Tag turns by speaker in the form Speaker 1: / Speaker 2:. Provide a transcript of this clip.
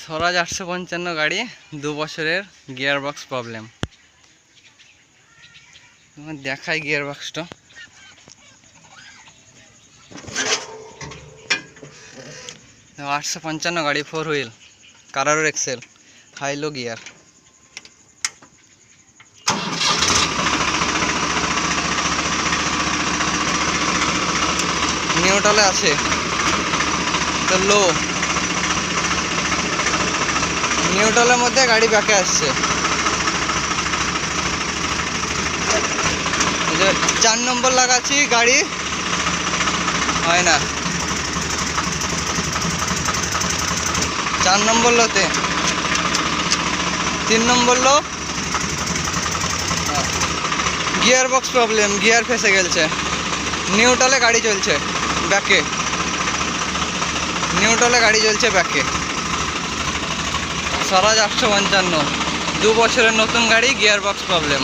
Speaker 1: স্বরাজ 855 গাড়ি 2 বছরের gear box problem. দেখাই গিয়ার বক্সটা। 855 গাড়ি 4 হুইল কারারোর এক্সেল হাই লো গিয়ার। নিউট্রালে আছে তো লো, নিউট্রালের মধ্যে গাড়ি ব্যাকে আসছে। 4 নম্বর লাগাচ্ছি, গাড়ি হয় না। 4 নম্বর লোতে 3 নম্বর লো, গিয়ার বক্স প্রবলেম, গিয়ার ফেসে গেছে। নিউট্রালে গাড়ি চলছে ব্যাকে, নিউট্রালে গাড়ি চলছে ব্যাকে। স্বরাজ 855 2 বছরের নতুন গাড়ি, গিয়ার বক্স প্রবলেম।